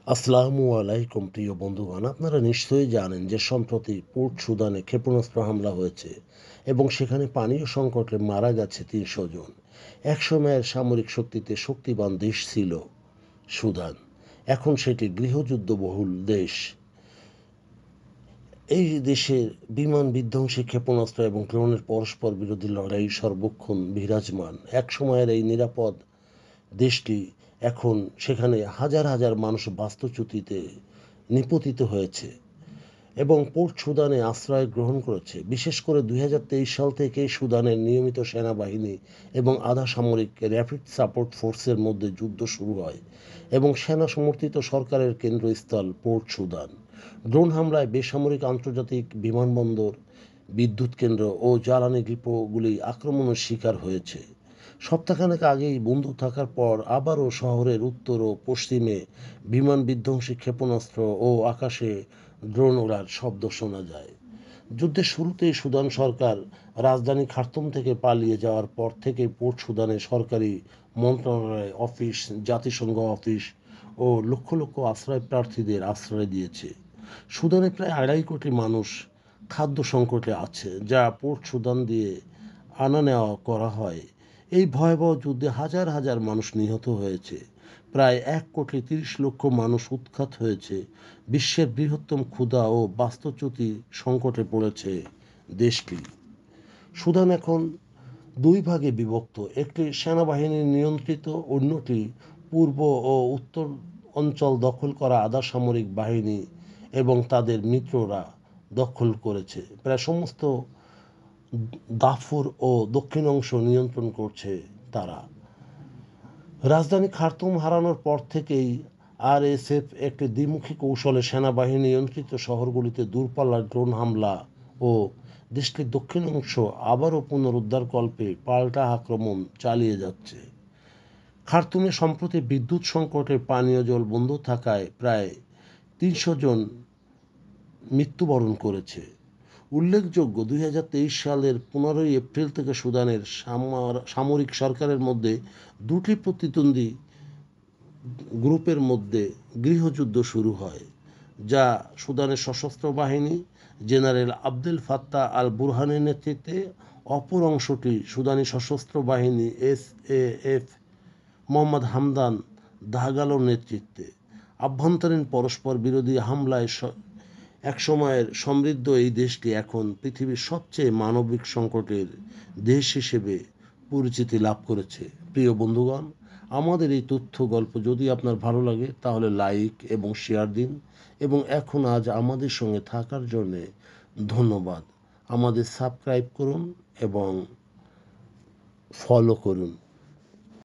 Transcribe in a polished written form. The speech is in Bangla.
আসসালামু আলাইকুম প্রিয় বন্ধুগণ, আপনারা নিশ্চয়ই জানেন যে সম্প্রতি পোর্ট সুদানে ক্ষেপণাস্ত্র হামলা হয়েছে এবং সেখানে পানীয় সংকটে মারা গেছে ৩০০ জন। একসময়ের সামরিক শক্তিতে শক্তিবান দেশ ছিল সুদান, এখন সেটি গৃহযুদ্ধবহুল দেশ। এই দেশের বিমান বিধ্বংসী ক্ষেপণাস্ত্র এবং ড্রোনের পরস্পর বিরোধী লড়াই সর্বক্ষণ বিরাজমান। একসময়ের এই নিরাপদ দেশটি এখন সেখানে হাজার হাজার মানুষ বাস্তুচ্যুতিতে নিপতিত হয়েছে এবং পোর্ট সুদানে আশ্রয় গ্রহণ করেছে। বিশেষ করে ২০২৩ সাল থেকে সুদানের নিয়মিত সেনাবাহিনী এবং আধা সামরিক র্যাপিড সাপোর্ট ফোর্সের মধ্যে যুদ্ধ শুরু হয় এবং সেনা সমর্থিত সরকারের কেন্দ্রস্থল পোর্ট সুদান ড্রোন হামলায় বেসামরিক আন্তর্জাতিক বিমানবন্দর, বিদ্যুৎ কেন্দ্র ও জ্বালানি ডিপোগুলি আক্রমণের শিকার হয়েছে। সপ্তাহখানেক আগেই বন্দুক থাকার পর আবারও শহরের উত্তর ও পশ্চিমে বিমান বিধ্বংসী ক্ষেপণাস্ত্র ও আকাশে ড্রোন ওড়ার শব্দ শোনা যায়। যুদ্ধের শুরুতেই সুদান সরকার রাজধানী খার্তুম থেকে পালিয়ে যাওয়ার পর থেকে পোর্ট সুদানে সরকারি মন্ত্রণালয়, অফিস, জাতিসংঘ অফিস ও লক্ষ লক্ষ আশ্রয় প্রার্থীদের আশ্রয় দিয়েছে। সুদানে প্রায় ২.৫ কোটি মানুষ খাদ্য সংকটে আছে, যা পোর্ট সুদান দিয়ে আনা নেওয়া করা হয়। এই ভয়াবহ যুদ্ধে হাজার হাজার মানুষ নিহত হয়েছে, প্রায় ১,৩০,০০,০০০ মানুষ উৎখাত হয়েছে। বিশ্বের বৃহত্তম ক্ষুধা ও বাস্তুচ্যুতি সংকটে পড়েছে দেশটি। সুদান এখন দুই ভাগে বিভক্ত, একটি সেনাবাহিনী নিয়ন্ত্রিত, অন্যটি পূর্ব ও উত্তর অঞ্চল দখল করা আধা সামরিক বাহিনী এবং তাদের মিত্ররা দখল করেছে। প্রায় সমস্ত দাফুর ও দক্ষিণ অংশ নিয়ন্ত্রণ করছে তারা। রাজধানী খার্তুম হারানোর পর থেকেই আরএসএফ একটি দ্বিমুখী কৌশলে সেনাবাহিনী নিয়ন্ত্রিত শহরগুলিতে দূরপাল্লার ড্রোন হামলা ও দেশটির দক্ষিণ অংশ আবারও পুনরুদ্ধারকল্পে পাল্টা আক্রমণ চালিয়ে যাচ্ছে। খার্তুমে সম্প্রতি বিদ্যুৎ সংকটে পানীয় জল বন্ধ থাকায় প্রায় ৩০০ জন মৃত্যুবরণ করেছে। উল্লেখযোগ্য, ২০২৩ সালের ১৫ই এপ্রিল থেকে সুদানের সামরিক সরকারের মধ্যে দুটি প্রতিদ্বন্দ্বী গ্রুপের মধ্যে গৃহযুদ্ধ শুরু হয়, যা সুদানের সশস্ত্র বাহিনী জেনারেল আবদেল ফাত্তাহ আল বুরহানের নেতৃত্বে, অপর অংশটি সুদানি সশস্ত্র বাহিনী এসএএফ মোহাম্মদ হামদান দাগালোর নেতৃত্বে। আভ্যন্তরীণ পরস্পর বিরোধী হামলায় একসময়ের সমৃদ্ধ এই দেশটি এখন পৃথিবীর সবচেয়ে মানবিক সংকটের দেশ হিসেবে পরিচিতি লাভ করেছে। প্রিয় বন্ধুগণ, আমাদের এই তথ্য গল্প যদি আপনার ভালো লাগে তাহলে লাইক এবং শেয়ার দিন এবং আজ আমাদের সঙ্গে থাকার জন্যে ধন্যবাদ। আমাদের সাবস্ক্রাইব করুন এবং ফলো করুন।